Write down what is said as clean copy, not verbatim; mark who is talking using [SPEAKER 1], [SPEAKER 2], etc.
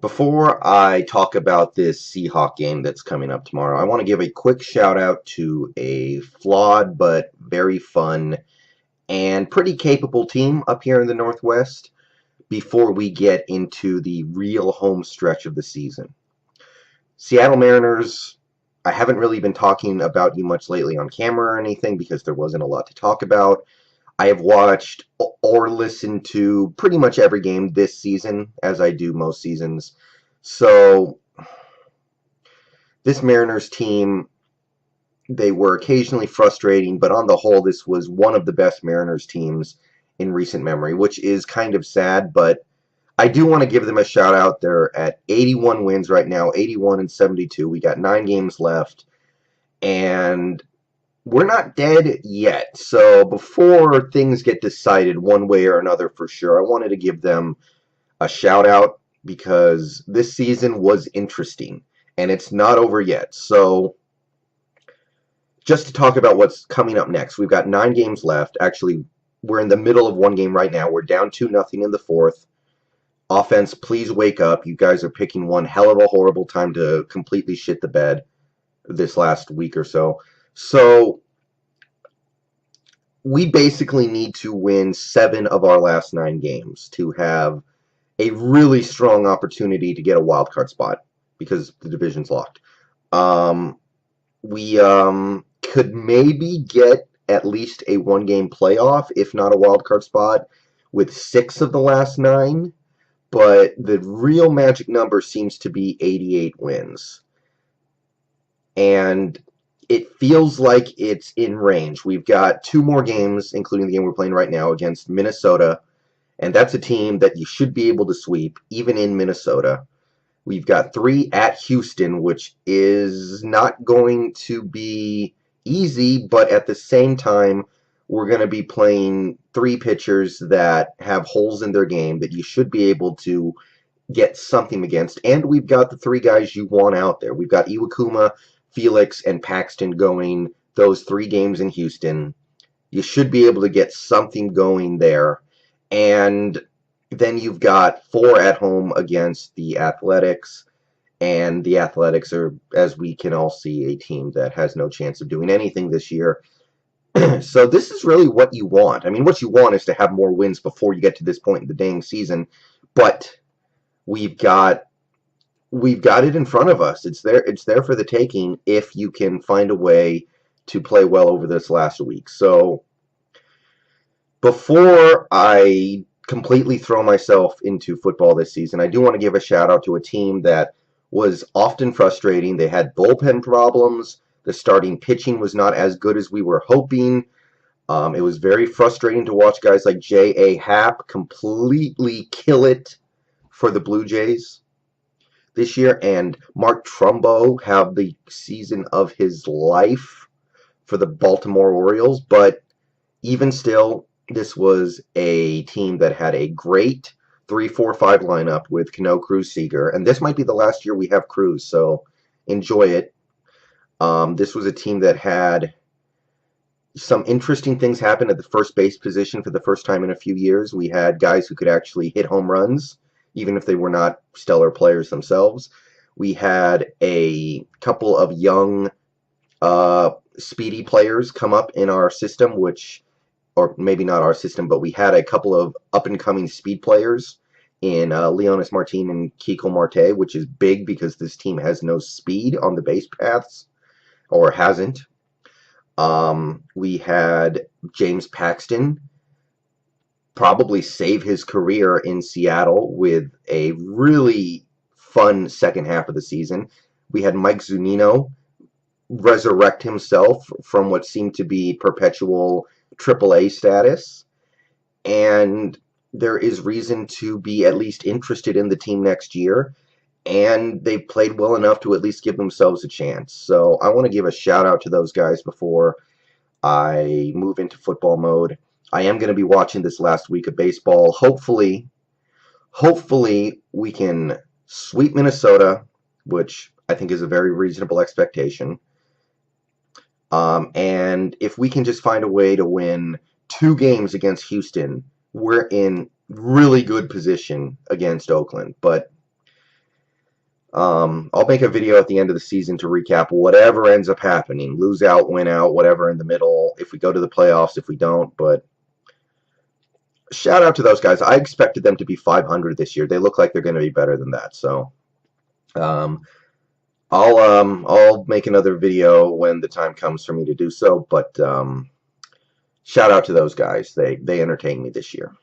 [SPEAKER 1] Before I talk about this Seahawk game that's coming up tomorrow, I want to give a quick shout out to a flawed but very fun and pretty capable team up here in the Northwest before we get into the real home stretch of the season. Seattle Mariners, I haven't really been talking about you much lately on camera or anything because there wasn't a lot to talk about. I have watched or listened to pretty much every game this season, as I do most seasons. So, this Mariners team, they were occasionally frustrating, but on the whole, this was one of the best Mariners teams in recent memory, which is kind of sad, but I do want to give them a shout out. They're at 81 wins right now, 81 and 72. We got 9 games left, and we're not dead yet. So before things get decided one way or another for sure, I wanted to give them a shout out because this season was interesting and it's not over yet. So just to talk about what's coming up next, we've got 9 games left. Actually, we're in the middle of one game right now. We're down 2-0 in the fourth. Offense, please wake up. You guys are picking one hell of a horrible time to completely shit the bed this last week or so. So we basically need to win 7 of our last 9 games to have a really strong opportunity to get a wild card spot because the division's locked. We could maybe get at least a 1-game playoff, if not a wild card spot, with 6 of the last 9. But the real magic number seems to be 88 wins. And it feels like it's in range. We've got 2 more games, including the game we're playing right now, against Minnesota. And that's a team that you should be able to sweep, even in Minnesota. We've got 3 at Houston, which is not going to be easy, but at the same time, we're going to be playing 3 pitchers that have holes in their game that you should be able to get something against. And we've got the 3 guys you want out there. We've got Iwakuma, Felix, and Paxton going those 3 games in Houston. You should be able to get something going there. And then you've got 4 at home against the Athletics. And the Athletics are, as we can all see, a team that has no chance of doing anything this year. So this is really what you want. I mean, what you want is to have more wins before you get to this point in the dang season. But we've got it in front of us. It's there for the taking if you can find a way to play well over this last week. So before I completely throw myself into football this season, I do want to give a shout out to a team that was often frustrating. They had bullpen problems. The starting pitching was not as good as we were hoping. It was very frustrating to watch guys like J.A. Happ completely kill it for the Blue Jays this year, and Mark Trumbo have the season of his life for the Baltimore Orioles. But even still, this was a team that had a great 3-4-5 lineup with Cano, Cruz, Seager, and this might be the last year we have Cruz, so enjoy it. This was a team that had some interesting things happen at the first base position for the first time in a few years. We had guys who could actually hit home runs, even if they were not stellar players themselves. We had a couple of young, speedy players come up in our system, or maybe not our system, but we had a couple of up-and-coming speed players in Leonis Martin and Kiko Marte, which is big because this team has no speed on the base paths, or hasn't. We had James Paxton probably save his career in Seattle with a really fun second half of the season. We had Mike Zunino resurrect himself from what seemed to be perpetual AAA status. And there is reason to be at least interested in the team next year. And they've played well enough to at least give themselves a chance. So I want to give a shout out to those guys before I move into football mode. I am going to be watching this last week of baseball. Hopefully we can sweep Minnesota, which I think is a very reasonable expectation. And if we can just find a way to win 2 games against Houston, we're in really good position against Oakland. But I'll make a video at the end of the season to recap whatever ends up happening. Lose out, win out, whatever in the middle. If we go to the playoffs, if we don't. But shout out to those guys. I expected them to be 500 this year. They look like they're going to be better than that. So I'll make another video when the time comes for me to do so. But shout out to those guys. They entertained me this year.